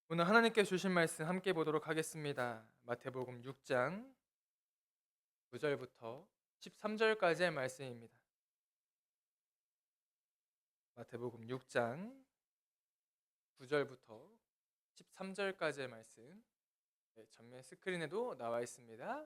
오늘 하나님께 주신 말씀 함께 보도록 하겠습니다. 마태복음 6장 9절부터 13절까지의 말씀입니다. 마태복음 6장 9절부터 13절까지의 말씀, 전면 스크린에도 나와 있습니다.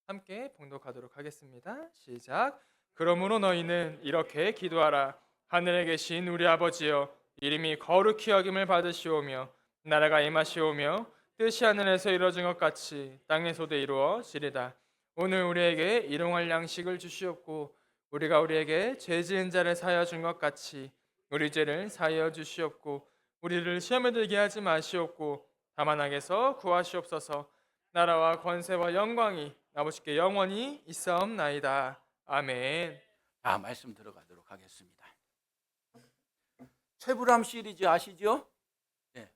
함께 봉독하도록 하겠습니다. 시작. 그러므로 너희는 이렇게 기도하라. 하늘에 계신 우리 아버지여, 이름이 거룩히 여김을 받으시오며 나라가 임하시오며 뜻이 하늘에서 이루어진 것 같이 땅에서도 이루어지리다. 오늘 우리에게 일용할 양식을 주시옵고 우리가 우리에게 죄 지은 자를 사하여 준 것 같이 우리 죄를 사하여 주시옵고 우리를 시험에 들게 하지 마시옵고 다만 악에서 구하시옵소서. 나라와 권세와 영광이 아버지께 영원히 있사옵나이다. 아멘. 말씀 들어가도록 하겠습니다. 최불암 시리즈 아시죠? 네.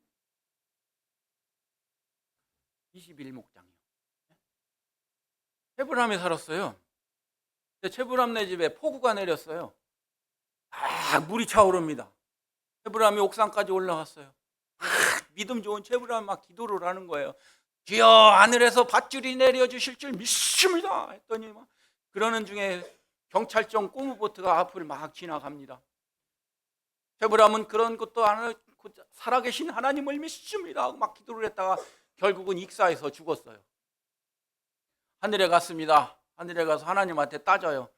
21목장이요. 최불암에 살았어요. 근데 최불암네 집에 폭우가 내렸어요. 물이 차오릅니다. 최불암이 옥상까지 올라왔어요. 믿음 좋은 최불암 막 기도를 하는 거예요. 주여, 하늘에서 밧줄이 내려주실 줄 믿습니다 했더니 막 그러는 중에 경찰청 꼬무보트가 앞을 막 지나갑니다. 최불암은 그런 것도 안 하고 살아계신 하나님을 믿습니다 하고 막 기도를 했다가 결국은 익사해서 죽었어요. 하늘에 갔습니다. 하늘에 가서 하나님한테 따져요.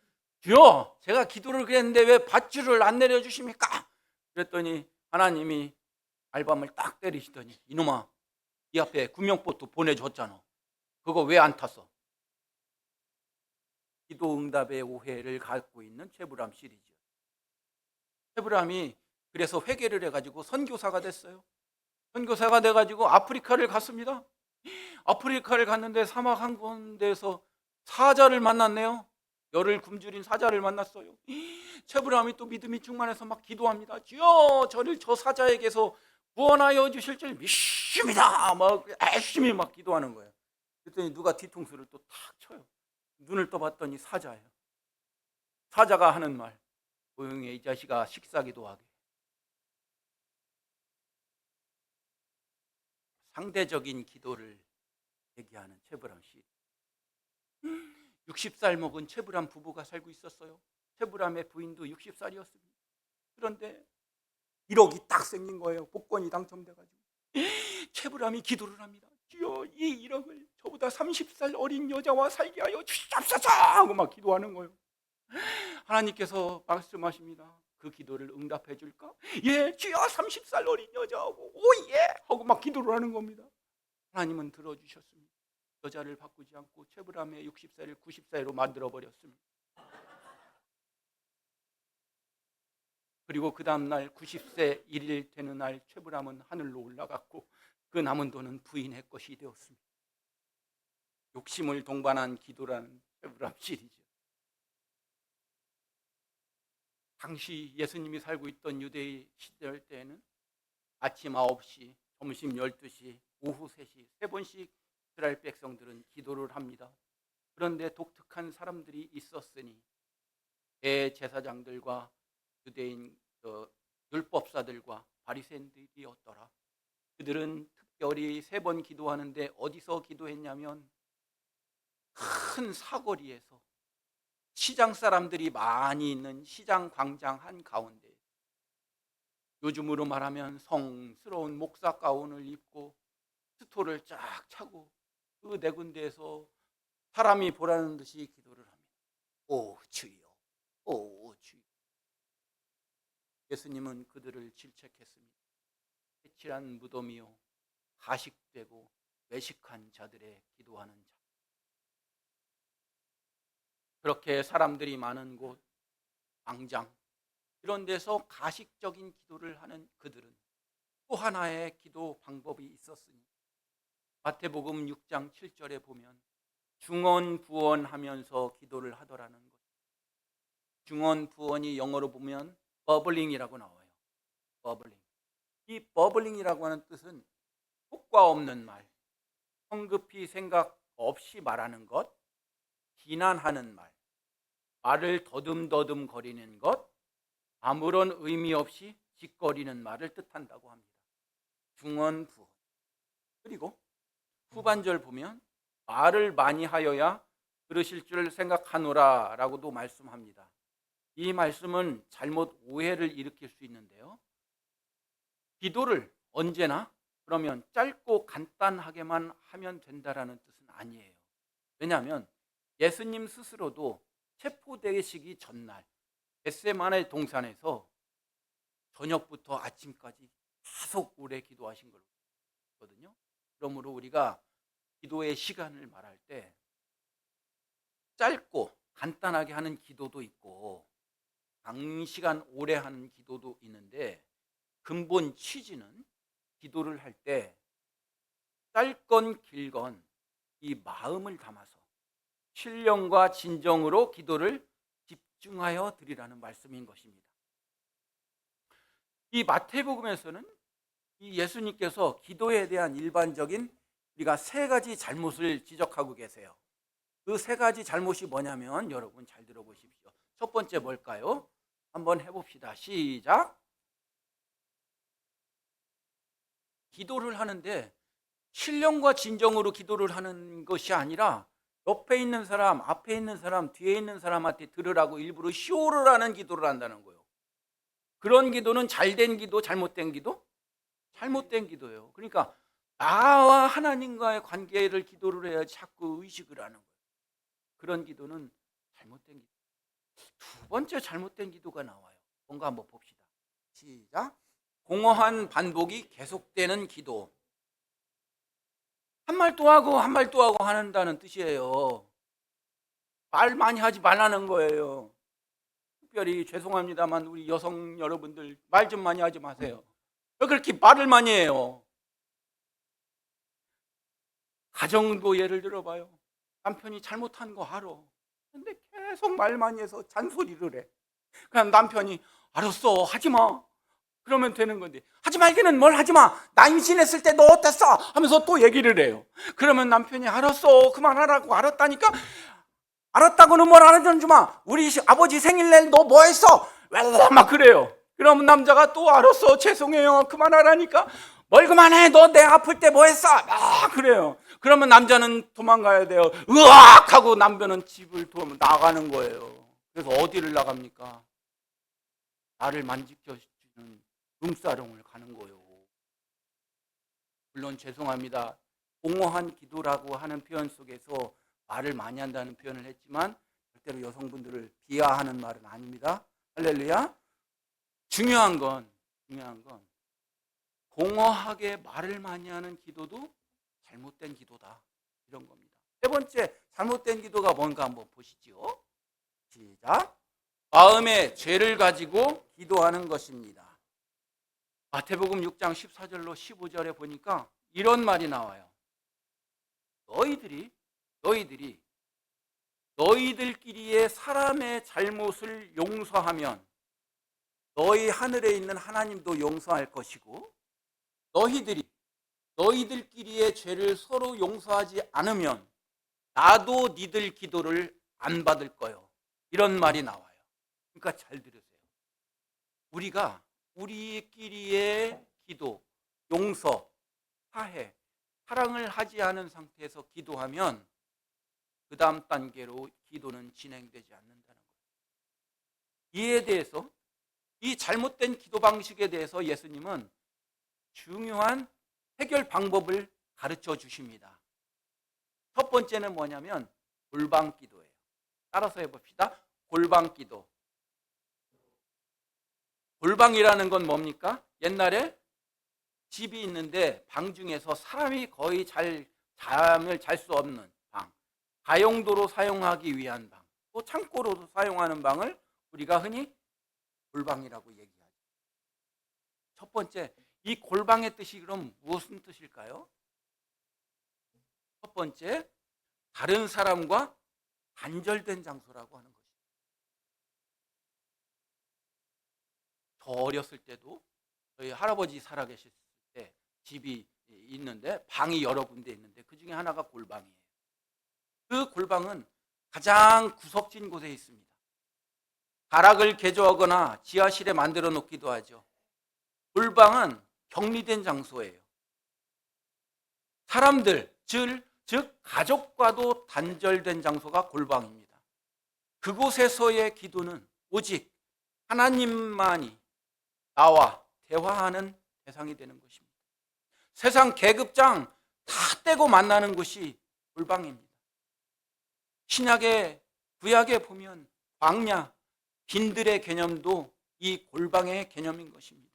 주여, 제가 기도를 그랬는데 왜 밧줄을 안 내려주십니까? 그랬더니 하나님이 알밤을 딱 때리시더니, 이놈아, 이 앞에 구명보트 보내줬잖아. 그거 왜 안 탔어? 기도 응답의 오해를 갖고 있는 최불암 시리즈. 최불암이 그래서 회개를 해가지고 선교사가 됐어요. 선교사가 돼가지고 아프리카를 갔습니다. 아프리카를 갔는데 사막 한 군데에서 사자를 만났네요. 열을 굶주린 사자를 만났어요. 최불암이 또 믿음이 충만해서 막 기도합니다. 주여, 저를 저 사자에게서 구원하여 주실 줄 믿습니다. 막 열심히 막 기도하는 거예요. 그랬더니 누가 뒤통수를 또 탁 쳐요. 눈을 떠봤더니 사자예요. 사자가 하는 말, 조용히 이 자식아 식사기도 하게. 상대적인 기도를 얘기하는 최불암 씨. 60살 먹은 최불암 부부가 살고 있었어요. 최불암의 부인도 60살이었습니다. 그런데 1억이 딱 생긴 거예요. 복권이 당첨돼가지고. 최불암이 기도를 합니다. 주여, 이 1억을 저보다 30살 어린 여자와 살게 하여 주시옵소서 하고 막 기도하는 거예요. 하나님께서 말씀하십니다. 그 기도를 응답해 줄까? 예, 주여, 30살 어린 여자하고 오예 하고 막 기도를 하는 겁니다. 하나님은 들어주셨습니다. 여자를 바꾸지 않고 최불암의 60세를 90세로 만들어버렸습니다. 그리고 그 다음날 90세 1일 되는 날 최불암은 하늘로 올라갔고 그 남은 돈은 부인의 것이 되었습니다. 욕심을 동반한 기도라는 최불암 시리즈. 당시 예수님이 살고 있던 유대 시절 때에는 아침 9시, 점심 12시, 오후 3시, 3번씩 이스라엘 백성들은 기도를 합니다. 그런데 독특한 사람들이 있었으니 대제사장들과 유대인 율법사들과 바리새인들이었더라. 그들은 특별히 3번 기도하는데 어디서 기도했냐면 큰 사거리에서 시장 사람들이 많이 있는 시장 광장 한가운데, 요즘으로 말하면 성스러운 목사 가운을 입고 스토를 쫙 차고 그 네 군데에서 사람이 보라는 듯이 기도를 합니다. 오 주여, 오 주여. 예수님은 그들을 질책했습니다. 해칠한 무덤이요, 가식되고 외식한 자들의 기도하는 자. 그렇게 사람들이 많은 곳, 광장 이런 데서 가식적인 기도를 하는 그들은 또 하나의 기도 방법이 있었으니 마태복음 6장 7절에 보면 중언부언하면서 기도를 하더라는 것. 중언부언이 영어로 보면 버블링이라고 나와요. 버블링. 이 버블링이라고 하는 뜻은 효과 없는 말, 성급히 생각 없이 말하는 것, 비난하는 말, 말을 더듬더듬 거리는 것, 아무런 의미 없이 짓거리는 말을 뜻한다고 합니다. 중언부언. 그리고 후반절 보면 말을 많이 하여야 들으실 줄 생각하노라 라고도 말씀합니다. 이 말씀은 잘못 오해를 일으킬 수 있는데요. 기도를 언제나 그러면 짧고 간단하게만 하면 된다라는 뜻은 아니에요. 왜냐하면 예수님 스스로도 체포되시기 전날 겟세마네 동산에서 저녁부터 아침까지 계속 오래 기도하신 걸로 있거든요. 그러므로 우리가 기도의 시간을 말할 때 짧고 간단하게 하는 기도도 있고 장시간 오래 하는 기도도 있는데, 근본 취지는 기도를 할 때 짧건 길건 이 마음을 담아서 신령과 진정으로 기도를 집중하여 드리라는 말씀인 것입니다. 이 마태복음에서는 이 예수님께서 기도에 대한 일반적인 우리가 세 가지 잘못을 지적하고 계세요. 그 세 가지 잘못이 뭐냐면 여러분 잘 들어보십시오. 첫 번째 뭘까요? 한번 해봅시다. 시작. 기도를 하는데 신령과 진정으로 기도를 하는 것이 아니라 옆에 있는 사람, 앞에 있는 사람, 뒤에 있는 사람한테 들으라고 일부러 쇼를 하는 기도를 한다는 거예요. 그런 기도는 잘된 기도, 잘못된 기도? 잘못된 기도예요. 그러니까 나와 하나님과의 관계를 기도를 해야 자꾸 의식을 하는 거예요. 그런 기도는 잘못된 기도. 두 번째 잘못된 기도가 나와요. 뭔가 한번 봅시다. 시작. 공허한 반복이 계속되는 기도. 한 말 또 하고 한 말 또 하고 한다는 뜻이에요. 말 많이 하지 말라는 거예요. 특별히 죄송합니다만 우리 여성 여러분들 말 좀 많이 하지 마세요. 왜 그렇게 말을 많이 해요? 가정도 예를 들어봐요. 남편이 잘못한 거 알아. 근데 계속 말 많이 해서 잔소리를 해. 그럼 남편이 알았어 하지 마. 그러면 되는 건데, 하지 말기는 뭘 하지 마. 나 임신했을 때 너 어땠어? 하면서 또 얘기를 해요. 그러면 남편이 알았어 그만하라고. 알았다니까. 알았다고는 뭘 안 해주는 주마. 우리 아버지 생일날 너 뭐 했어? 막 그래요. 그러면 남자가 또 알았어 죄송해요 그만하라니까. 뭘 그만해. 너 내 아플 때 뭐 했어? 그래요. 그러면 남자는 도망가야 돼요. 으악 하고 남편은 집을 나가는 거예요. 그래서 어디를 나갑니까? 나를 만지켜주는 룸사롱을 가는 거예요. 물론 죄송합니다. 공허한 기도라고 하는 표현 속에서 말을 많이 한다는 표현을 했지만 절대로 여성분들을 비하하는 말은 아닙니다. 할렐루야. 중요한 건 공허하게 말을 많이 하는 기도도 잘못된 기도다, 이런 겁니다. 세 번째 잘못된 기도가 뭔가 한번 보시죠. 시작. 마음에 죄를 가지고 기도하는 것입니다. 마태복음 6장 14절로 15절에 보니까 이런 말이 나와요. 너희들끼리의 사람의 잘못을 용서하면 너희 하늘에 있는 하나님도 용서할 것이고, 너희들끼리의 죄를 서로 용서하지 않으면 나도 니들 기도를 안 받을 거요. 이런 말이 나와요. 그러니까 잘 들으세요. 우리가 우리끼리의 기도, 용서, 화해, 사랑을 하지 않은 상태에서 기도하면 그 다음 단계로 기도는 진행되지 않는다는 거예요. 이에 대해서, 이 잘못된 기도 방식에 대해서 예수님은 중요한 해결 방법을 가르쳐 주십니다. 첫 번째는 뭐냐면 골방 기도예요. 따라서 해봅시다. 골방 기도. 골방이라는 건 뭡니까? 옛날에 집이 있는데 방 중에서 사람이 거의 잠을 잘 수 없는 방, 가용도로 사용하기 위한 방, 또 창고로도 사용하는 방을 우리가 흔히 골방이라고 얘기하죠. 첫 번째, 이 골방의 뜻이 그럼 무슨 뜻일까요? 첫 번째, 다른 사람과 단절된 장소라고 하는 것입니다. 저 어렸을 때도 저희 할아버지 살아계실 때 집이 있는데 방이 여러 군데 있는데 그 중에 하나가 골방이에요. 그 골방은 가장 구석진 곳에 있습니다. 가락을 개조하거나 지하실에 만들어 놓기도 하죠. 골방은 격리된 장소예요. 사람들, 즉 가족과도 단절된 장소가 골방입니다. 그곳에서의 기도는 오직 하나님만이 나와 대화하는 대상이 되는 것입니다. 세상 계급장 다 떼고 만나는 곳이 골방입니다. 신약의 구약에 보면 광야, 빈들의 개념도 이 골방의 개념인 것입니다.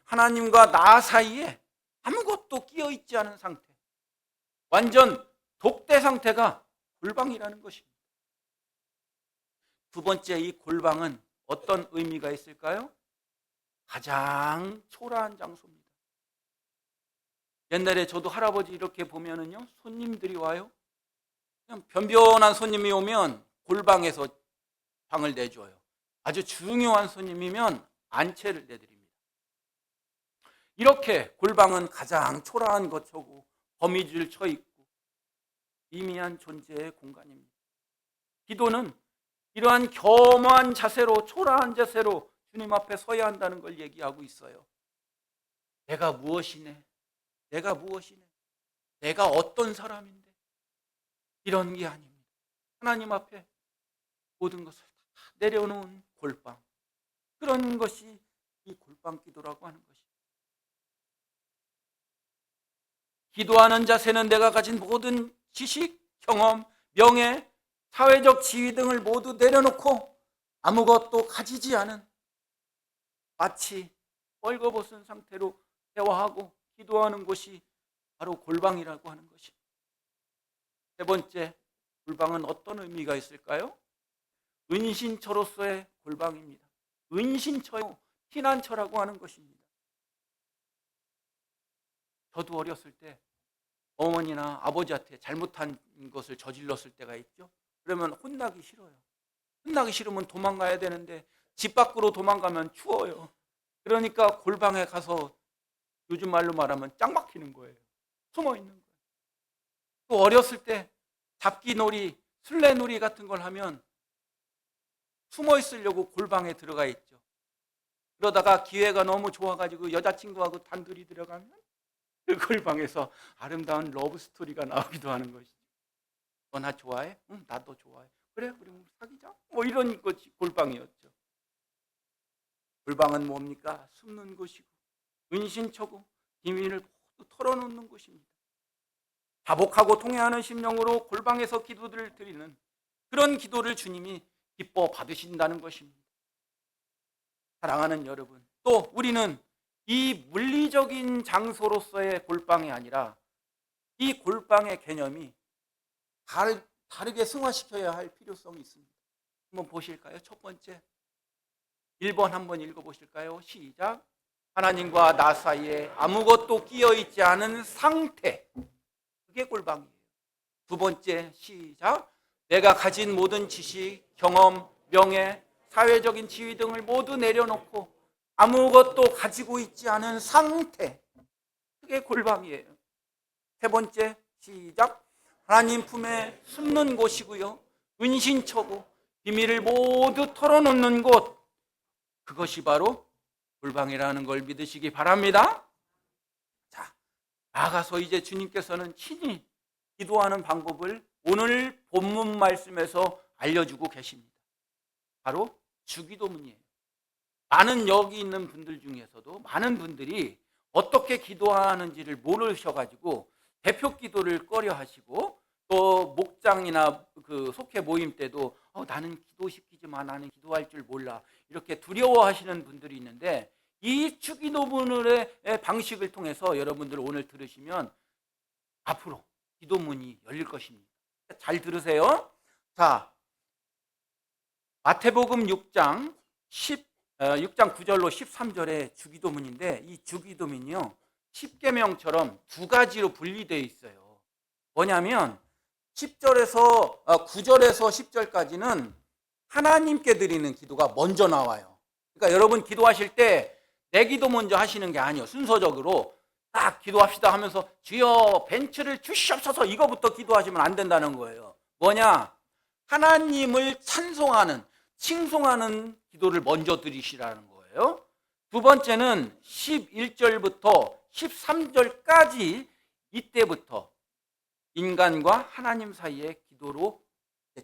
하나님과 나 사이에 아무것도 끼어 있지 않은 상태, 완전 독대 상태가 골방이라는 것입니다. 두 번째, 이 골방은 어떤 의미가 있을까요? 가장 초라한 장소입니다. 옛날에 저도 할아버지 이렇게 보면은요, 손님들이 와요. 그냥 변변한 손님이 오면 골방에서 방을 내줘요. 아주 중요한 손님이면 안채를 내드립니다. 이렇게 골방은 가장 초라한 것이고 거미줄 쳐 있고 미미한 존재의 공간입니다. 기도는 이러한 겸허한 자세로, 초라한 자세로 주님 앞에 서야 한다는 걸 얘기하고 있어요. 내가 무엇이네? 내가 무엇이네? 내가 어떤 사람인데? 이런 게 아닙니다. 하나님 앞에 모든 것을 다 내려놓은 골방. 그런 것이 이 골방 기도라고 하는 것입니다. 기도하는 자세는 내가 가진 모든 지식, 경험, 명예, 사회적 지위 등을 모두 내려놓고 아무것도 가지지 않은 마치 뻘거벗은 상태로 대화하고 기도하는 곳이 바로 골방이라고 하는 것입니다. 세 번째, 골방은 어떤 의미가 있을까요? 은신처로서의 골방입니다. 은신처요, 피난처라고 하는 것입니다. 저도 어렸을 때 어머니나 아버지한테 잘못한 것을 저질렀을 때가 있죠. 그러면 혼나기 싫어요. 혼나기 싫으면 도망가야 되는데 집 밖으로 도망가면 추워요. 그러니까 골방에 가서 요즘 말로 말하면 짱 박히는 거예요. 숨어 있는 거예요. 또 어렸을 때 잡기놀이, 술래놀이 같은 걸 하면 숨어 있으려고 골방에 들어가 있죠. 그러다가 기회가 너무 좋아가지고 여자친구하고 단둘이 들어가면 그 골방에서 아름다운 러브 스토리가 나오기도 하는 것이죠. 너 나 좋아해? 응, 나도 좋아해. 그래, 그럼 사귀자. 뭐 이런 것이 골방이었죠. 골방은 뭡니까? 숨는 곳이고 은신처고 비밀을 모두 털어놓는 곳입니다. 자복하고 통회하는 심령으로 골방에서 기도를 드리는 그런 기도를 주님이 기뻐 받으신다는 것입니다. 사랑하는 여러분, 또 우리는 이 물리적인 장소로서의 골방이 아니라 이 골방의 개념이 다르게 승화시켜야 할 필요성이 있습니다. 한번 보실까요? 첫 번째 1번 한번 읽어보실까요? 시작. 하나님과 나 사이에 아무것도 끼어있지 않은 상태, 그게 골방이에요. 두 번째 시작. 내가 가진 모든 지식, 경험, 명예, 사회적인 지위 등을 모두 내려놓고 아무것도 가지고 있지 않은 상태, 그게 골방이에요. 세 번째 시작. 하나님 품에 숨는 곳이고요, 은신처고 비밀을 모두 털어놓는 곳, 그것이 바로 골방이라는 걸 믿으시기 바랍니다. 자, 나아가서 이제 주님께서는 친히 기도하는 방법을 오늘 본문 말씀에서 알려주고 계십니다. 바로 주기도문이에요. 많은 여기 있는 분들 중에서도 많은 분들이 어떻게 기도하는지를 모르셔가지고 대표 기도를 꺼려 하시고 또 목장이나 그 속회 모임 때도 나는 기도시키지만 나는 기도할 줄 몰라 이렇게 두려워하시는 분들이 있는데 이 주기도문의 방식을 통해서 여러분들 오늘 들으시면 앞으로 기도문이 열릴 것입니다. 잘 들으세요. 자, 마태복음 6장 9절로 13절의 주기도문인데 이 주기도문이요 10계명처럼 두 가지로 분리되어 있어요. 뭐냐면 9절에서 10절까지는 하나님께 드리는 기도가 먼저 나와요. 그러니까 여러분 기도하실 때 내 기도 먼저 하시는 게 아니에요. 순서적으로 딱 기도합시다 하면서 주여 벤츠를 주시옵소서 이거부터 기도하시면 안 된다는 거예요. 뭐냐? 하나님을 찬송하는, 칭송하는 기도를 먼저 드리시라는 거예요. 두 번째는 11절부터 13절까지 이때부터 인간과 하나님 사이의 기도로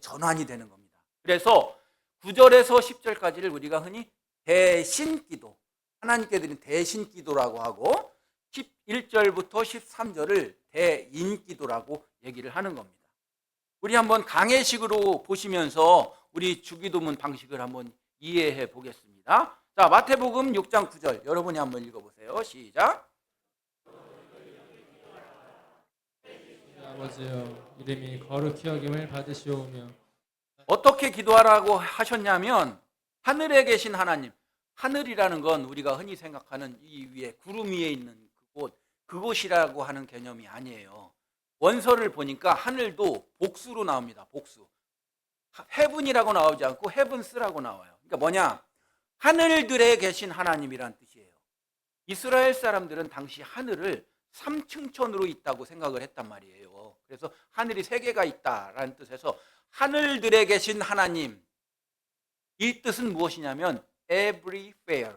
전환이 되는 겁니다. 그래서 9절에서 10절까지를 우리가 흔히 대신기도, 하나님께 드린 대신기도라고 하고 11절부터 13절을 대인기도라고 얘기를 하는 겁니다. 우리 한번 강해식으로 보시면서 우리 주기도문 방식을 한번 이해해 보겠습니다. 자, 마태복음 6장 9절 여러분이 한번 읽어보세요. 시작. 아버지여 이름이 거룩히 여김을 받으시오며. 어떻게 기도하라고 하셨냐면 하늘에 계신 하나님, 하늘이라는 건 우리가 흔히 생각하는 이 위에 구름 위에 있는 그곳이라고 하는 개념이 아니에요. 원서를 보니까 하늘도 복수로 나옵니다. 복수. 헤븐이라고 나오지 않고 헤븐스라고 나와요. 그러니까 뭐냐? 하늘들에 계신 하나님이란 뜻이에요. 이스라엘 사람들은 당시 하늘을 3층천으로 있다고 생각을 했단 말이에요. 그래서 하늘이 3개가 있다라는 뜻에서 하늘들에 계신 하나님, 이 뜻은 무엇이냐면 everywhere,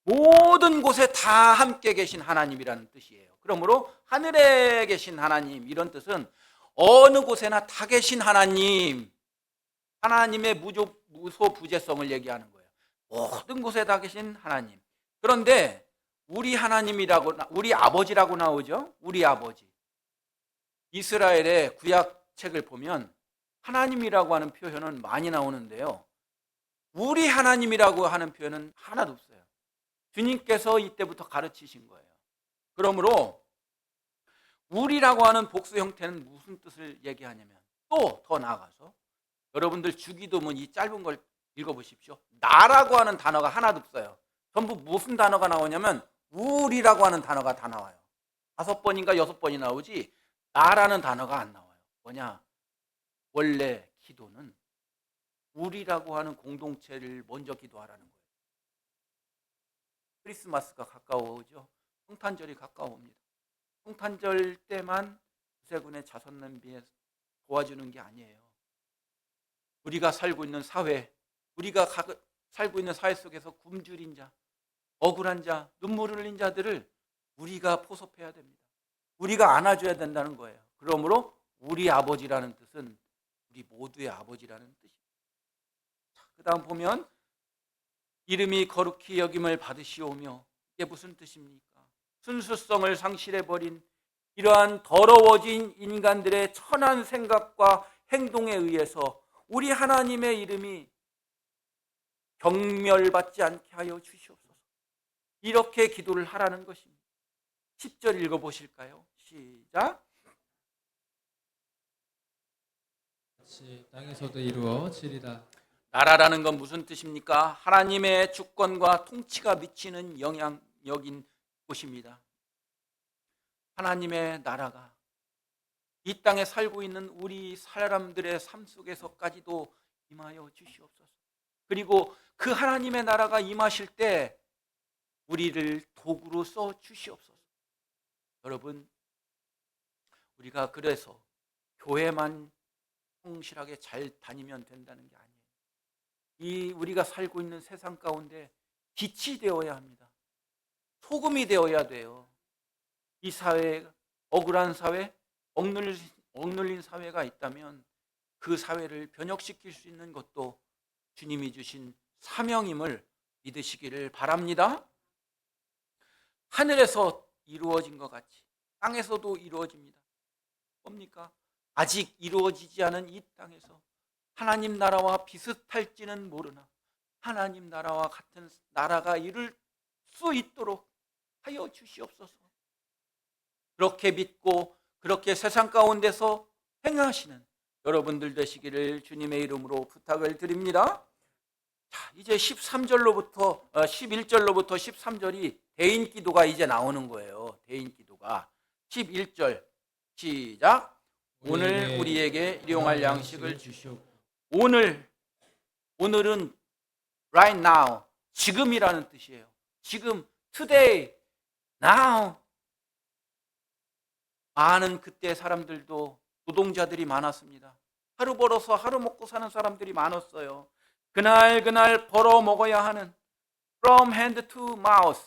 모든 곳에 다 함께 계신 하나님이라는 뜻이에요. 그러므로 하늘에 계신 하나님, 이런 뜻은 어느 곳에나 다 계신 하나님, 하나님의 무소부재성을 얘기하는 거예요. 모든 곳에 다 계신 하나님. 그런데 우리 하나님이라고, 우리 아버지라고 나오죠. 우리 아버지. 이스라엘의 구약책을 보면 하나님이라고 하는 표현은 많이 나오는데요, 우리 하나님이라고 하는 표현은 하나도 없어요. 주님께서 이때부터 가르치신 거예요. 그러므로 우리라고 하는 복수 형태는 무슨 뜻을 얘기하냐면, 또 더 나아가서 여러분들 주기도문 이 짧은 걸 읽어보십시오. 나라고 하는 단어가 하나도 없어요. 전부 무슨 단어가 나오냐면 우리라고 하는 단어가 다 나와요. 5번인가 6번이 나오지 나라는 단어가 안 나와요. 뭐냐? 원래 기도는 우리라고 하는 공동체를 먼저 기도하라는 거예요. 크리스마스가 가까워오죠. 성탄절이 가까워옵니다. 성탄절 때만 구세군의 자선 냄비에 도와주는 게 아니에요. 우리가 살고 있는 사회, 우리가 살고 있는 사회 속에서 굶주린 자, 억울한 자, 눈물을 흘린 자들을 우리가 포섭해야 됩니다. 우리가 안아줘야 된다는 거예요. 그러므로 우리 아버지라는 뜻은 우리 모두의 아버지라는 뜻입니다. 그 다음 보면 이름이 거룩히 여김을 받으시오며, 이게 무슨 뜻입니까? 순수성을 상실해버린 이러한 더러워진 인간들의 천한 생각과 행동에 의해서 우리 하나님의 이름이 경멸받지 않게 하여 주시옵소서. 이렇게 기도를 하라는 것입니다. 10절 읽어보실까요? 시작. 같이 땅에서도 이루어지리다. 나라라는 건 무슨 뜻입니까? 하나님의 주권과 통치가 미치는 영향력인 곳입니다. 하나님의 나라가 이 땅에 살고 있는 우리 사람들의 삶 속에서까지도 임하여 주시옵소서. 그리고 그 하나님의 나라가 임하실 때 우리를 도구로 써 주시옵소서. 여러분, 우리가 그래서 교회만 성실하게 잘 다니면 된다는 게 아니에요. 이 우리가 살고 있는 세상 가운데 빛이 되어야 합니다. 소금이 되어야 돼요. 이 사회, 억울한 사회, 억눌린 사회가 있다면 그 사회를 변혁시킬 수 있는 것도 주님이 주신 사명임을 믿으시기를 바랍니다. 하늘에서 이루어진 것 같이 땅에서도 이루어집니다. 뭡니까? 아직 이루어지지 않은 이 땅에서 하나님 나라와 비슷할지는 모르나 하나님 나라와 같은 나라가 이룰 수 있도록 하여 주시옵소서. 그렇게 믿고 그렇게 세상 가운데서 행하시는 여러분들 되시기를 주님의 이름으로 부탁을 드립니다. 자, 이제 11절로부터 13절이 대인 기도가 이제 나오는 거예요. 대인 기도가 11절 시작. 오늘 우리에게 일용할 양식을 주시옵소서. 오늘은 right now, 지금이라는 뜻이에요. 지금, today, now. 많은 그때 사람들도 노동자들이 많았습니다. 하루 벌어서 하루 먹고 사는 사람들이 많았어요. 그날 벌어 먹어야 하는 from hand to mouth,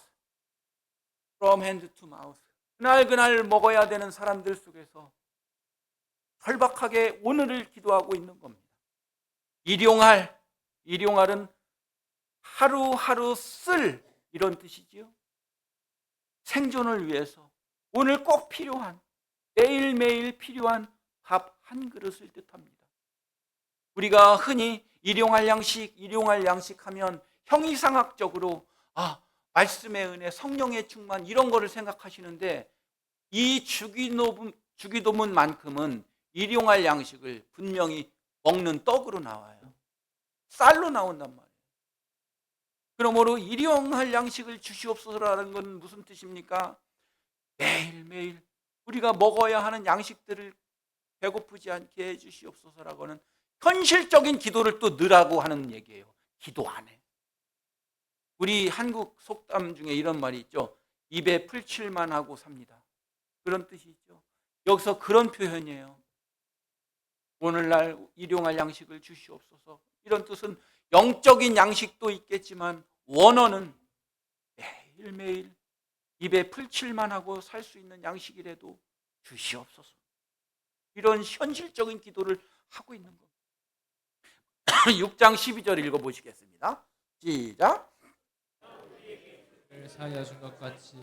from hand to mouth. 그날 먹어야 되는 사람들 속에서 절박하게 오늘을 기도하고 있는 겁니다. 일용할은 하루하루 쓸 이런 뜻이지요. 생존을 위해서 오늘 꼭 필요한, 매일매일 필요한 밥 한 그릇을 뜻합니다. 우리가 흔히 일용할 양식 하면 형이상학적으로 말씀의 은혜, 성령의 충만 이런 거를 생각하시는데, 이 주기도문만큼은 일용할 양식을 분명히 먹는 떡으로 나와요. 쌀로 나온단 말이에요. 그러므로 일용할 양식을 주시옵소서라는 건 무슨 뜻입니까? 매일매일 우리가 먹어야 하는 양식들을 배고프지 않게 해주시옵소서라고는 현실적인 기도를 또 넣으라고 하는 얘기예요. 기도 안에. 우리 한국 속담 중에 이런 말이 있죠. 입에 풀칠만 하고 삽니다. 그런 뜻이 있죠. 여기서 그런 표현이에요. 오늘날 일용할 양식을 주시옵소서. 이런 뜻은 영적인 양식도 있겠지만 원어는 매일매일 입에 풀칠만 하고 살 수 있는 양식이라도 주시옵소서. 이런 현실적인 기도를 하고 있는 겁니다. 6장 12절 읽어보시겠습니다. 시작. 죄를 사하여 준 것 같이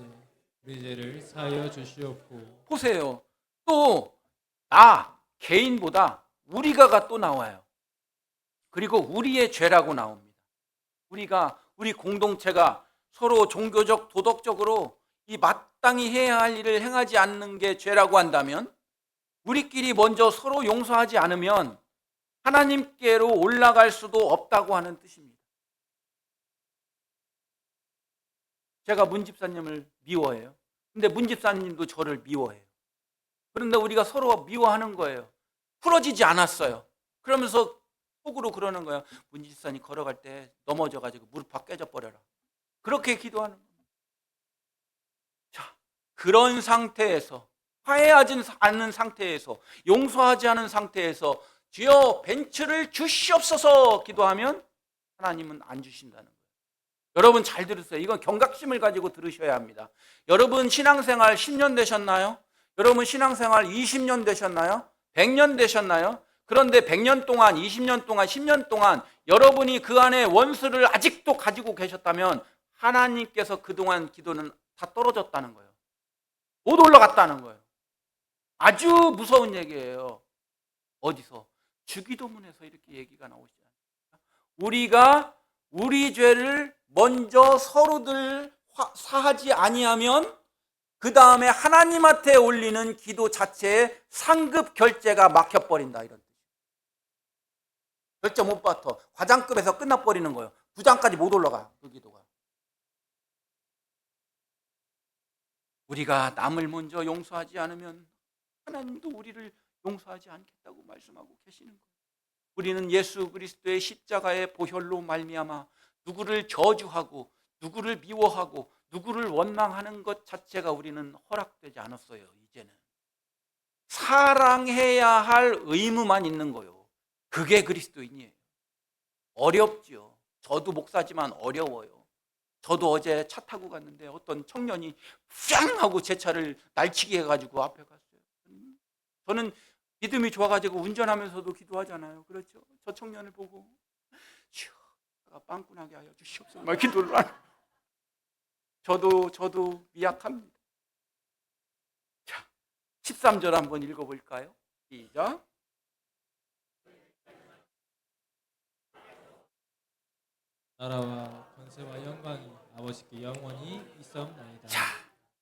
우리 죄를 사하여 주시옵고. 보세요. 또 개인보다 우리가가 또 나와요. 그리고 우리의 죄라고 나옵니다. 우리 공동체가 서로 종교적, 도덕적으로 이 마땅히 해야 할 일을 행하지 않는 게 죄라고 한다면, 우리끼리 먼저 서로 용서하지 않으면 하나님께로 올라갈 수도 없다고 하는 뜻입니다. 제가 문 집사님을 미워해요. 근데 문 집사님도 저를 미워해요. 그런데 우리가 서로 미워하는 거예요. 풀어지지 않았어요. 그러면서 속으로 그러는 거예요. 문 집사님 걸어갈 때 넘어져가지고 무릎 팍 깨져버려라. 그렇게 기도하는 겁니다. 자, 그런 상태에서, 화해하지 않는 상태에서, 용서하지 않은 상태에서 주여 벤츠를 주시옵소서 기도하면 하나님은 안 주신다는 거예요. 여러분 잘 들으세요. 이건 경각심을 가지고 들으셔야 합니다. 여러분 신앙생활 10년 되셨나요? 여러분 신앙생활 20년 되셨나요? 100년 되셨나요? 그런데 100년 동안, 20년 동안, 10년 동안 여러분이 그 안에 원수를 아직도 가지고 계셨다면 하나님께서 그동안 기도는 다 떨어졌다는 거예요. 못 올라갔다는 거예요. 아주 무서운 얘기예요. 어디서? 주기도문에서 이렇게 얘기가 나오지 않습니까? 우리가 우리 죄를 먼저 서로들 사하지 아니하면 그 다음에 하나님한테 올리는 기도 자체에 상급 결제가 막혀버린다, 이런 뜻이에요. 결제 못 받아. 과장급에서 끝나버리는 거예요. 부장까지 못 올라가, 그 기도가. 우리가 남을 먼저 용서하지 않으면 하나님도 우리를 용서하지 않겠다고 말씀하고 계시는 거예요. 우리는 예수 그리스도의 십자가의 보혈로 말미암아 누구를 저주하고 누구를 미워하고 누구를 원망하는 것 자체가 우리는 허락되지 않았어요. 이제는 사랑해야 할 의무만 있는 거예요. 그게 그리스도인이에요. 어렵죠. 저도 목사지만 어려워요. 저도 어제 차 타고 갔는데 어떤 청년이 팡 하고 제 차를 날치기 해가지고 앞에 갔어요. 저는 믿음이 좋아가지고 운전하면서도 기도하잖아요. 그렇죠? 저 청년을 보고 주가 빵꾸나게 하여 주시옵소서 막 기도를 하는. 저도 미약합니다. 자, 13절 한번 읽어볼까요? 시작. 나라와 권세와 영광이 아버지께 영원히 있사옵나이다. 자,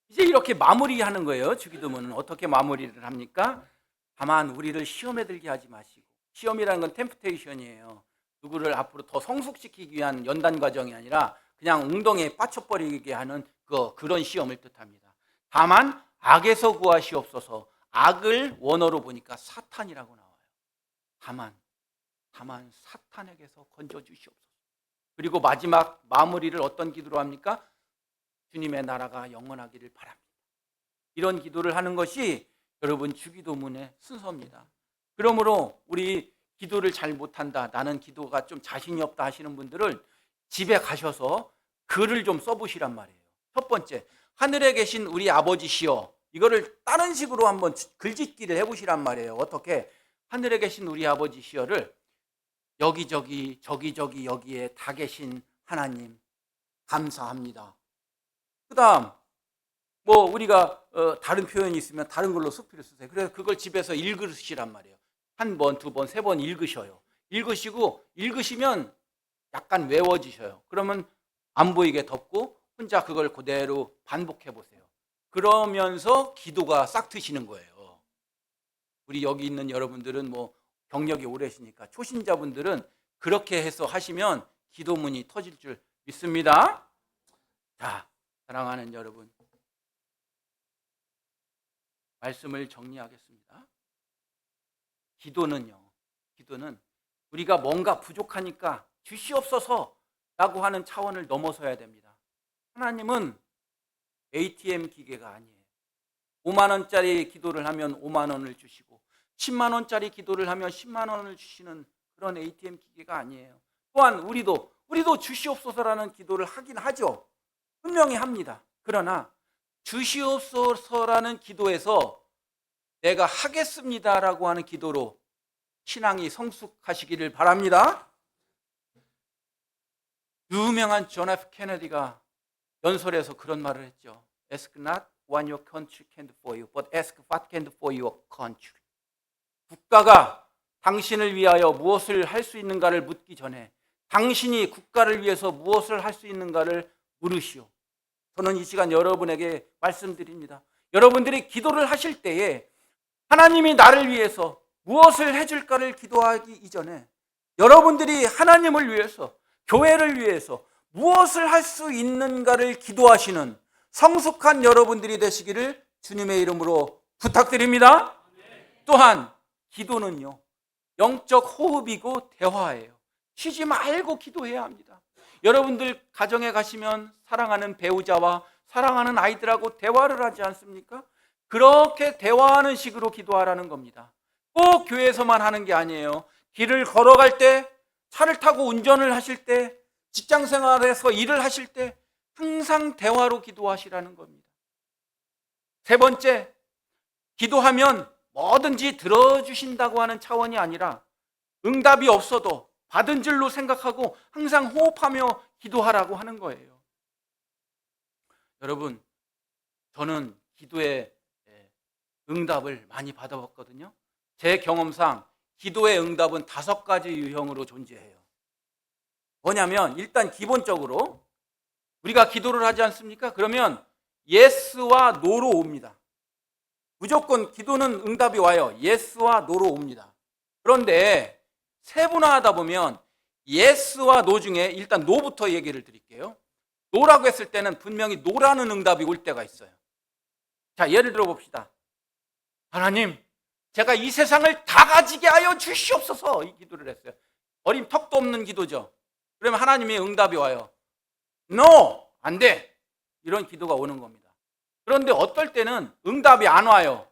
이제 이렇게 마무리하는 거예요. 주기도문은 어떻게 마무리를 합니까? 다만 우리를 시험에 들게 하지 마시고, 시험이라는 건 템프테이션이에요. 누구를 앞으로 더 성숙시키기 위한 연단 과정이 아니라 그냥 웅덩이에 빠쳐버리게 하는 그런 시험을 뜻합니다. 다만 악에서 구하시옵소서. 악을 원어로 보니까 사탄이라고 나와요. 다만 사탄에게서 건져주시옵소서. 그리고 마지막 마무리를 어떤 기도로 합니까? 주님의 나라가 영원하기를 바랍니다. 이런 기도를 하는 것이 여러분 주기도문의 순서입니다. 그러므로 우리 기도를 잘 못한다, 나는 기도가 좀 자신이 없다 하시는 분들은 집에 가셔서 글을 좀 써보시란 말이에요. 첫 번째, 하늘에 계신 우리 아버지시여, 이거를 다른 식으로 한번 글짓기를 해보시란 말이에요. 어떻게? 하늘에 계신 우리 아버지시여를 여기저기 저기저기 여기에 다 계신 하나님 감사합니다. 그 다음 뭐 우리가 다른 표현이 있으면 다른 걸로 수필을 쓰세요. 그래서 그걸 집에서 읽으시란 말이에요. 한 번, 두 번, 세 번 읽으셔요. 읽으시면 약간 외워지셔요. 그러면 안 보이게 덮고 혼자 그걸 그대로 반복해 보세요. 그러면서 기도가 싹 트시는 거예요. 우리 여기 있는 여러분들은 뭐 경력이 오래시니까 초신자분들은 그렇게 해서 하시면 기도문이 터질 줄 믿습니다. 자, 사랑하는 여러분, 말씀을 정리하겠습니다. 기도는 우리가 뭔가 부족하니까 주시옵소서라고 하는 차원을 넘어서야 됩니다. 하나님은 ATM 기계가 아니에요. 5만 원짜리 기도를 하면 5만 원을 주시고 10만 원짜리 기도를 하면 10만 원을 주시는 그런 ATM 기계가 아니에요. 또한 우리도 주시옵소서라는 기도를 하긴 하죠. 분명히 합니다. 그러나 주시옵소서라는 기도에서 내가 하겠습니다라고 하는 기도로 신앙이 성숙하시기를 바랍니다. 유명한 존 F 케네디가 연설에서 그런 말을 했죠. Ask not what your country can do for you, but ask what can do for your country. 국가가 당신을 위하여 무엇을 할 수 있는가를 묻기 전에 당신이 국가를 위해서 무엇을 할 수 있는가를 물으시오. 저는 이 시간 여러분에게 말씀드립니다. 여러분들이 기도를 하실 때에 하나님이 나를 위해서 무엇을 해줄까를 기도하기 이전에 여러분들이 하나님을 위해서, 교회를 위해서 무엇을 할 수 있는가를 기도하시는 성숙한 여러분들이 되시기를 주님의 이름으로 부탁드립니다. 또한 기도는요, 영적 호흡이고 대화예요. 쉬지 말고 기도해야 합니다. 여러분들 가정에 가시면 사랑하는 배우자와 사랑하는 아이들하고 대화를 하지 않습니까? 그렇게 대화하는 식으로 기도하라는 겁니다. 꼭 교회에서만 하는 게 아니에요. 길을 걸어갈 때, 차를 타고 운전을 하실 때, 직장 생활에서 일을 하실 때 항상 대화로 기도하시라는 겁니다. 세 번째, 기도하면 뭐든지 들어주신다고 하는 차원이 아니라 응답이 없어도 받은 줄로 생각하고 항상 호흡하며 기도하라고 하는 거예요. 여러분, 저는 기도의 응답을 많이 받아봤거든요. 제 경험상 기도의 응답은 5가지 유형으로 존재해요. 뭐냐면 일단 기본적으로 우리가 기도를 하지 않습니까? 그러면 예스와 노로 옵니다. 무조건 기도는 응답이 와요. 예스와 노로 옵니다. 그런데 세분화하다 보면 예스와 노 중에 일단 노부터 얘기를 드릴게요. 노라고 했을 때는 분명히 노라는 응답이 올 때가 있어요. 자, 예를 들어 봅시다. 하나님, 제가 이 세상을 다 가지게 하여 주시옵소서, 이 기도를 했어요. 어림 턱도 없는 기도죠. 그러면 하나님의 응답이 와요. No, 안 돼. 이런 기도가 오는 겁니다. 그런데 어떨 때는 응답이 안 와요.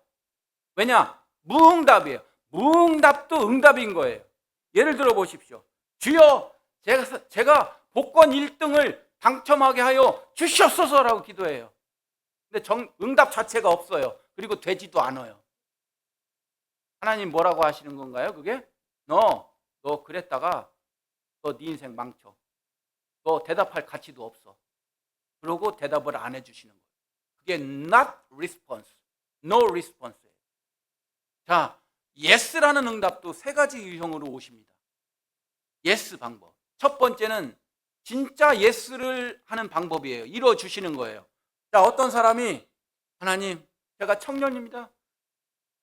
왜냐? 무응답이에요. 무응답도 응답인 거예요. 예를 들어 보십시오. 주여, 제가 복권 1등을 당첨하게 하여 주시옵소서라고 기도해요. 근데 응답 자체가 없어요. 그리고 되지도 않아요. 하나님 뭐라고 하시는 건가요? 그게? 너 그랬다가 너 네 인생 망쳐. 너 대답할 가치도 없어. 그러고 대답을 안 해주시는 거예요. 그게 not response, no response예요. 자, yes라는 응답도 3가지 유형으로 오십니다. yes 방법. 첫 번째는 진짜 yes를 하는 방법이에요. 이뤄주시는 거예요. 자, 어떤 사람이 하나님, 제가 청년입니다.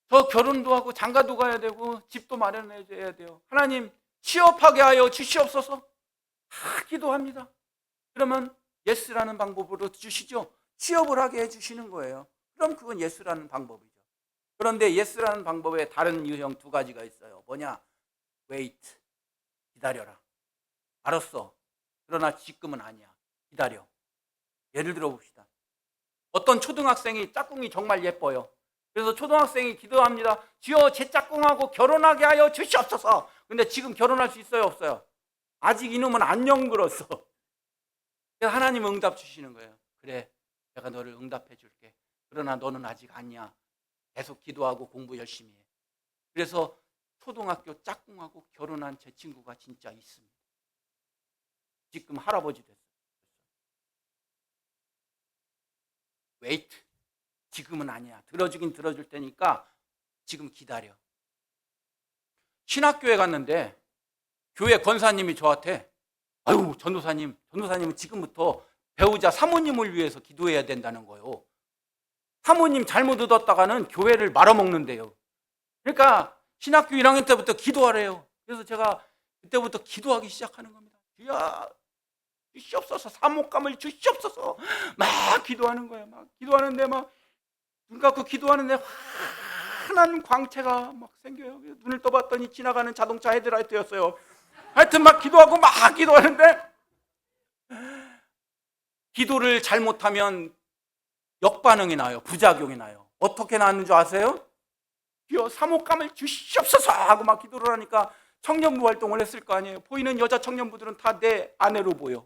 저 결혼도 하고 장가도 가야 되고 집도 마련해줘야 돼요. 하나님, 취업하게 하여 주시옵소서. 다 기도합니다. 그러면 예스라는 방법으로 주시죠. 취업을 하게 해주시는 거예요. 그럼 그건 예스라는 방법이죠. 그런데 예스라는 방법에 다른 유형 2가지가 있어요. 뭐냐? wait, 기다려라. 알았어. 그러나 지금은 아니야. 기다려. 예를 들어 봅시다. 어떤 초등학생이 짝꿍이 정말 예뻐요. 그래서 초등학생이 기도합니다. 주여, 제 짝꿍하고 결혼하게 하여 주시옵소서. 근데 지금 결혼할 수 있어요, 없어요? 아직 이놈은 안 영글었어. 그래서 하나님 응답 주시는 거예요. 그래, 내가 너를 응답해 줄게. 그러나 너는 아직 아니야. 계속 기도하고 공부 열심히 해. 그래서 초등학교 짝꿍하고 결혼한 제 친구가 진짜 있습니다. 지금 할아버지 됐어요. 웨이트. 지금은 아니야. 들어주긴 들어줄 테니까 지금 기다려. 신학교에 갔는데 교회 권사님이 저한테 아유 전도사님은 지금부터 배우자 사모님을 위해서 기도해야 된다는 거예요. 사모님 잘못 얻었다가는 교회를 말아먹는데요. 그러니까 신학교 1학년 때부터 기도하래요. 그래서 제가 그때부터 기도하기 시작하는 겁니다. 주야 주시옵소서, 사목감을 주시옵소서. 막 기도하는 거예요. 막 기도하는데 막 눈 감고 기도하는데 환한 광채가 막 생겨요. 눈을 떠봤더니 지나가는 자동차 헤드라이트였어요. 하여튼 막 기도하고 막 기도하는데 기도를 잘못하면 역반응이 나요. 부작용이 나요. 어떻게 나는 줄 아세요? 주여 사목감을 주시옵소서 하고 막 기도를 하니까 청년부 활동을 했을 거 아니에요. 보이는 여자 청년부들은 다 내 아내로 보여.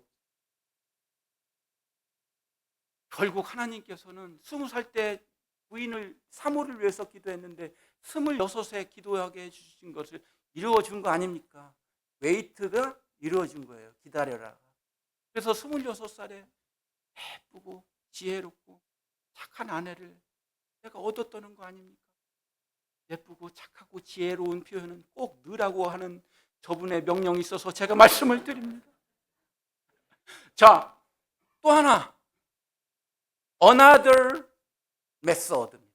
결국 하나님께서는 20살 때 부인을 사모를 위해서 기도했는데 26에 기도하게 해주신 것을 이루어준 거 아닙니까? 웨이트가 이루어진 거예요. 기다려라. 그래서 26살에 예쁘고 지혜롭고 착한 아내를 내가 얻었다는 거 아닙니까? 예쁘고 착하고 지혜로운 표현은 꼭 넣으라고 하는 저분의 명령이 있어서 제가 말씀을 드립니다. 자, 또 하나 another method입니다.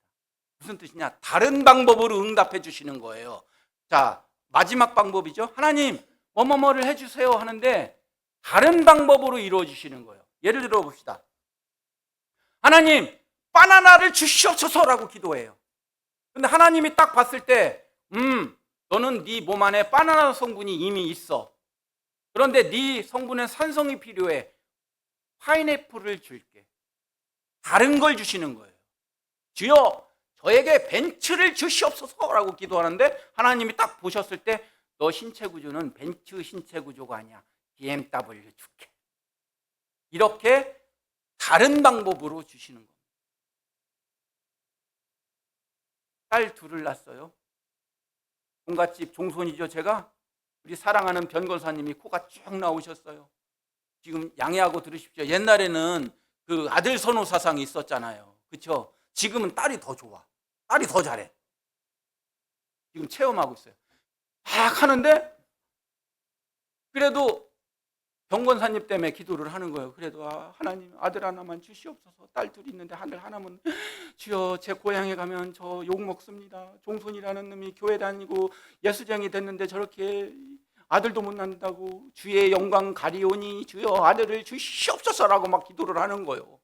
무슨 뜻이냐? 다른 방법으로 응답해 주시는 거예요. 자, 마지막 방법이죠. 하나님 뭐뭐뭐를 해주세요 하는데 다른 방법으로 이루어 주시는 거예요. 예를 들어 봅시다. 하나님 바나나를 주시옵소서라고 기도해요. 근데 하나님이 딱 봤을 때 너는 네 몸 안에 바나나 성분이 이미 있어. 그런데 네 성분에 산성이 필요해. 파인애플을 줄게. 다른 걸 주시는 거예요. 주여 저에게 벤츠를 주시옵소서라고 기도하는데 하나님이 딱 보셨을 때 너 신체 구조는 벤츠 신체 구조가 아니야. BMW 줄게. 이렇게 다른 방법으로 주시는 겁니다. 딸 둘을 낳았어요. 종갓집 종손이죠. 제가 우리 사랑하는 변권사님이 코가 쭉 나오셨어요. 지금 양해하고 들으십시오. 옛날에는 그 아들 선호 사상이 있었잖아요. 그렇죠? 지금은 딸이 더 좋아. 딸이 더 잘해. 지금 체험하고 있어요. 막 하는데 그래도 병권사님 때문에 기도를 하는 거예요. 그래도 하나님 아들 하나만 주시옵소서. 딸 둘이 있는데 아들 하나만 주여 제 고향에 가면 저 욕 먹습니다. 종손이라는 놈이 교회 다니고 예수쟁이 됐는데 저렇게 아들도 못 낳는다고 주의 영광 가리오니 주여 아들을 주시옵소서라고 막 기도를 하는 거예요.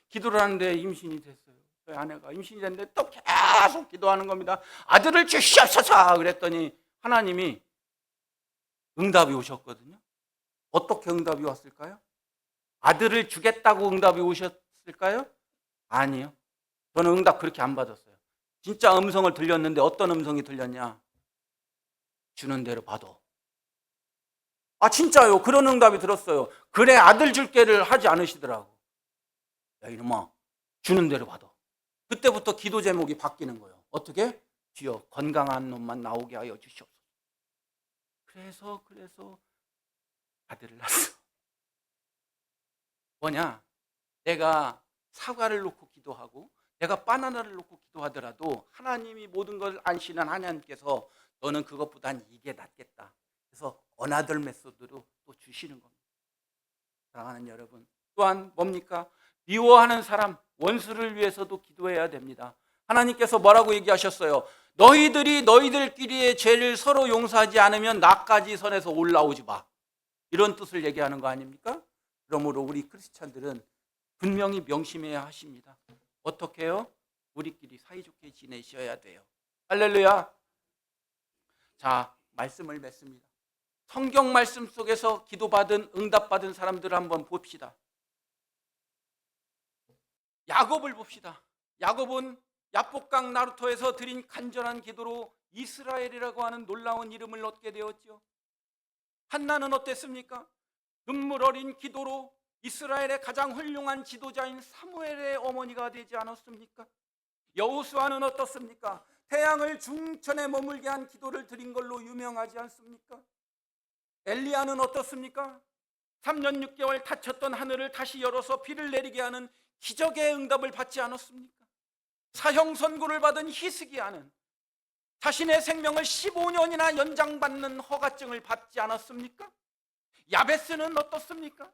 기도를 하는데 임신이 됐어요. 저희 아내가 임신이 됐는데 또 계속 기도하는 겁니다. 아들을 주시옵소서 그랬더니 하나님이 응답이 오셨거든요. 어떻게 응답이 왔을까요? 아들을 주겠다고 응답이 오셨을까요? 아니요. 저는 응답 그렇게 안 받았어요. 진짜 음성을 들렸는데 어떤 음성이 들렸냐? 주는 대로 받아. 진짜요. 그런 응답이 들었어요. 그래 아들 줄게를 하지 않으시더라고. 야 이놈아 주는 대로 받아. 그때부터 기도 제목이 바뀌는 거예요. 어떻게? 주여 건강한 놈만 나오게 하여 주시옵소서. 그래서 아들을 낳았어. 뭐냐? 내가 사과를 놓고 기도하고 내가 바나나를 놓고 기도하더라도 하나님이 모든 걸 아시는 하나님께서 너는 그것보단 이게 낫겠다. 그래서 another method로 또 주시는 겁니다. 사랑하는 여러분, 또한 뭡니까? 미워하는 사람, 원수를 위해서도 기도해야 됩니다. 하나님께서 뭐라고 얘기하셨어요? 너희들이 너희들끼리의 죄를 서로 용서하지 않으면 나까지 선에서 올라오지 마. 이런 뜻을 얘기하는 거 아닙니까? 그러므로 우리 크리스찬들은 분명히 명심해야 하십니다. 어떻게 해요? 우리끼리 사이좋게 지내셔야 돼요. 할렐루야. 자, 말씀을 맺습니다. 성경 말씀 속에서 기도받은 응답받은 사람들을 한번 봅시다. 야곱을 봅시다. 야곱은 야복강 나루토에서 드린 간절한 기도로 이스라엘이라고 하는 놀라운 이름을 얻게 되었죠. 한나는 어땠습니까? 눈물 어린 기도로 이스라엘의 가장 훌륭한 지도자인 사무엘의 어머니가 되지 않았습니까? 여호수아는 어떻습니까? 태양을 중천에 머물게 한 기도를 드린 걸로 유명하지 않습니까? 엘리야는 어떻습니까? 3년 6개월 닫혔던 하늘을 다시 열어서 비를 내리게 하는 기적의 응답을 받지 않았습니까? 사형 선고를 받은 히스기야는 자신의 생명을 15년이나 연장받는 허가증을 받지 않았습니까? 야베스는 어떻습니까?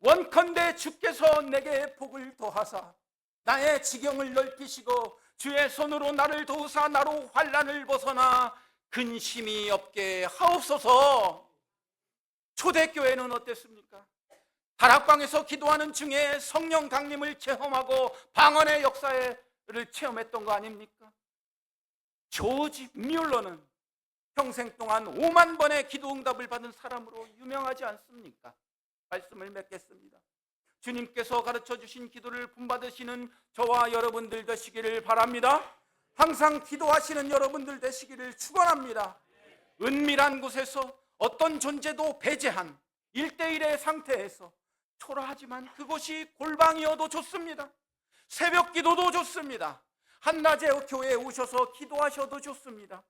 원컨대 주께서 내게 복을 더하사 나의 지경을 넓히시고 주의 손으로 나를 도우사 나로 환난을 벗어나 근심이 없게 하옵소서. 초대교회는 어땠습니까? 다락방에서 기도하는 중에 성령 강림을 체험하고 방언의 역사를 체험했던 거 아닙니까? 조지 뮬러는 평생 동안 5만 번의 기도 응답을 받은 사람으로 유명하지 않습니까? 말씀을 맺겠습니다. 주님께서 가르쳐 주신 기도를 본받으시는 저와 여러분들 되시기를 바랍니다. 항상 기도하시는 여러분들 되시기를 축원합니다. 은밀한 곳에서 어떤 존재도 배제한 1대1의 상태에서 초라하지만 그것이 골방이어도 좋습니다. 새벽 기도도 좋습니다. 한낮에 교회에 오셔서 기도하셔도 좋습니다.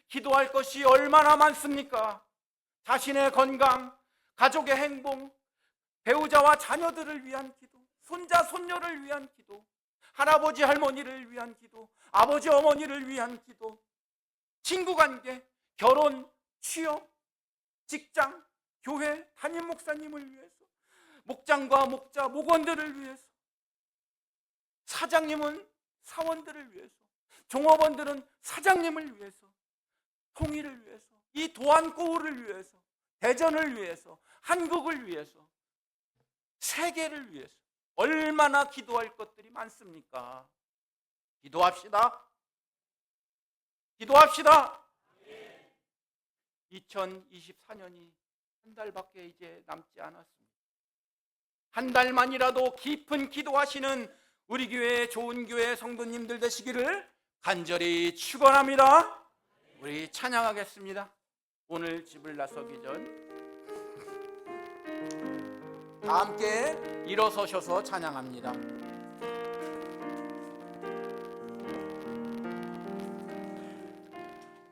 기도할 것이 얼마나 많습니까? 자신의 건강, 가족의 행복, 배우자와 자녀들을 위한 기도, 손자, 손녀를 위한 기도, 할아버지, 할머니를 위한 기도, 아버지, 어머니를 위한 기도, 친구관계, 결혼, 취업, 직장, 교회, 담임 목사님을 위해서, 목장과 목자, 목원들을 위해서, 사장님은 사원들을 위해서, 종업원들은 사장님을 위해서, 통일을 위해서, 이 도안고을을 위해서, 대전을 위해서, 한국을 위해서, 세계를 위해서 얼마나 기도할 것들이 많습니까? 기도합시다. 기도합시다. 2024년이 한 달밖에 이제 남지 않았습니다. 한 달만이라도 깊은 기도하시는 우리 교회 좋은 교회 성도님들 되시기를 간절히 축원합니다. 우리 찬양하겠습니다. 오늘 집을 나서기 전 다 함께 일어서셔서 찬양합니다.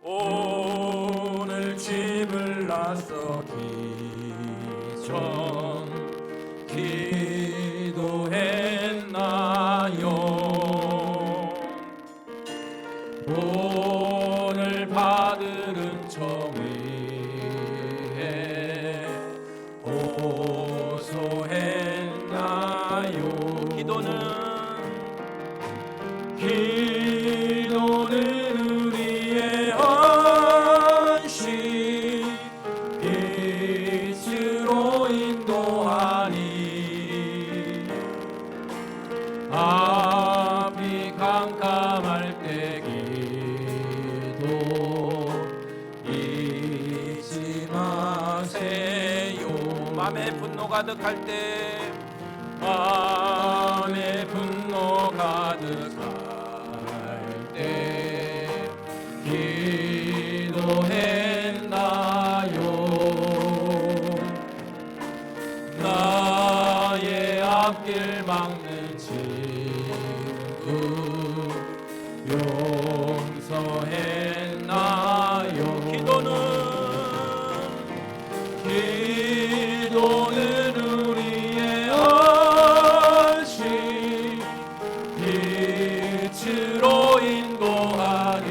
오늘 집을 나서기 전 기도했나요? 오늘 받을 은총에 호소했나요? 기도는 우리의 헌신, 빛으로 인도하니 앞이 캄캄할 때 기도 잊지 마세요. 맘에 분노 가득할 때, 맘에 분노 가득할 때 기도했나요? 나의 앞길 막는 친구 용서했나요? 기도는 우리의 헌신, 빛으로 인도하리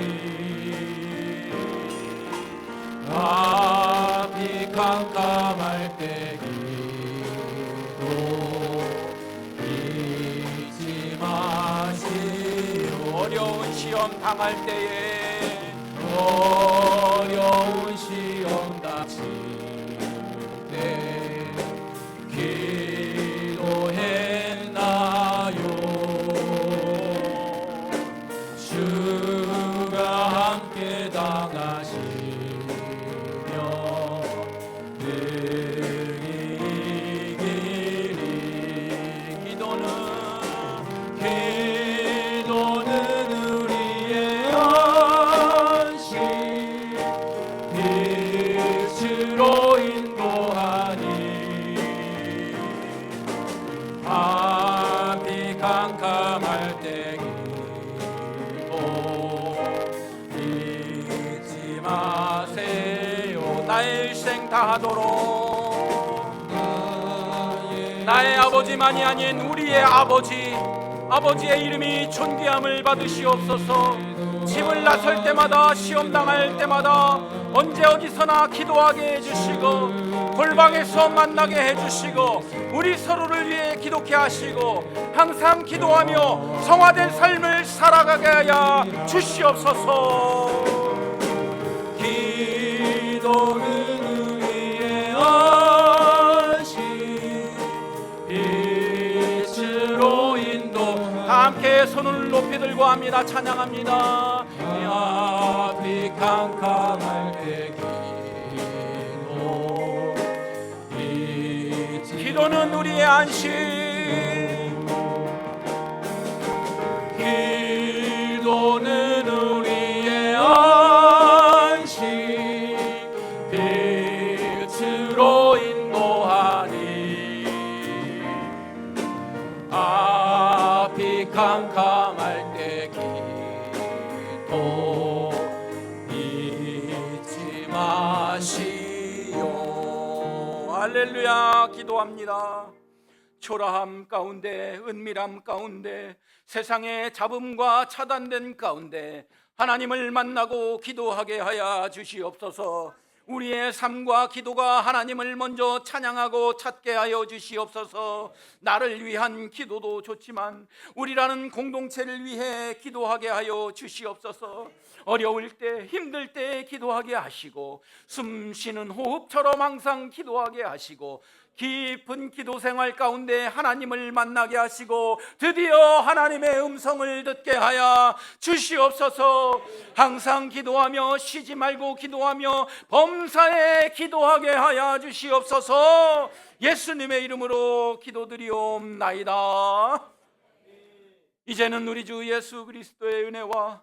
앞이 캄캄할 때 기도 잊지 마시오. 어려운 시험 당할 때에, 어려운 시험 닥칠 때 기도했나요? 주가 함께 당하시며 늘 이기리. 기도는 우리의 헌신, 빛으로 캄캄할 때 잊지 마세요. 나의 일생 다하도록 나의 아버지만이 아닌 우리의 아버지의 이름이 존귀함을 받으시옵소서. 집을 나설 때마다 시험당할 때마다 언제 어디서나 기도하게 해주시고 골방에서 만나게 해주시고 우리 서로를 위해 기도케 하시고 항상 기도하며 성화된 삶을 살아가게 하여 주시옵소서. 기도는 우리의 안식 빛으로 인도. 다 함께 손을 높이 들고 합니다. 찬양합니다. 이 앞이 캄캄할 때 기도는 우리의 안식. 기도는 우리의 안식 빛으로 인도하니 앞이 캄캄할 때 기도 잊지 마시오. 할렐루야. 기도합니다. 초라함 가운데, 은밀함 가운데, 세상의 잡음과 차단된 가운데 하나님을 만나고 기도하게 하여 주시옵소서. 우리의 삶과 기도가 하나님을 먼저 찬양하고 찾게 하여 주시옵소서. 나를 위한 기도도 좋지만 우리라는 공동체를 위해 기도하게 하여 주시옵소서. 어려울 때, 힘들 때 기도하게 하시고 숨 쉬는 호흡처럼 항상 기도하게 하시고 깊은 기도 생활 가운데 하나님을 만나게 하시고 드디어 하나님의 음성을 듣게 하여 주시옵소서. 항상 기도하며 쉬지 말고 기도하며 범사에 기도하게 하여 주시옵소서. 예수님의 이름으로 기도드리옵나이다. 이제는 우리 주 예수 그리스도의 은혜와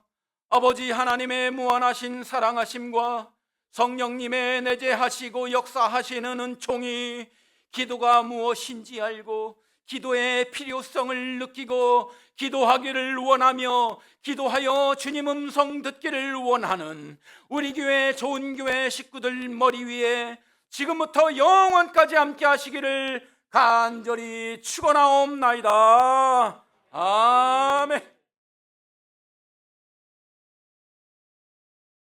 아버지 하나님의 무한하신 사랑하심과 성령님의 내재하시고 역사하시는 은총이 기도가 무엇인지 알고 기도의 필요성을 느끼고 기도하기를 원하며 기도하여 주님 음성 듣기를 원하는 우리 교회 좋은 교회 식구들 머리 위에 지금부터 영원까지 함께 하시기를 간절히 축원하옵나이다. 아멘.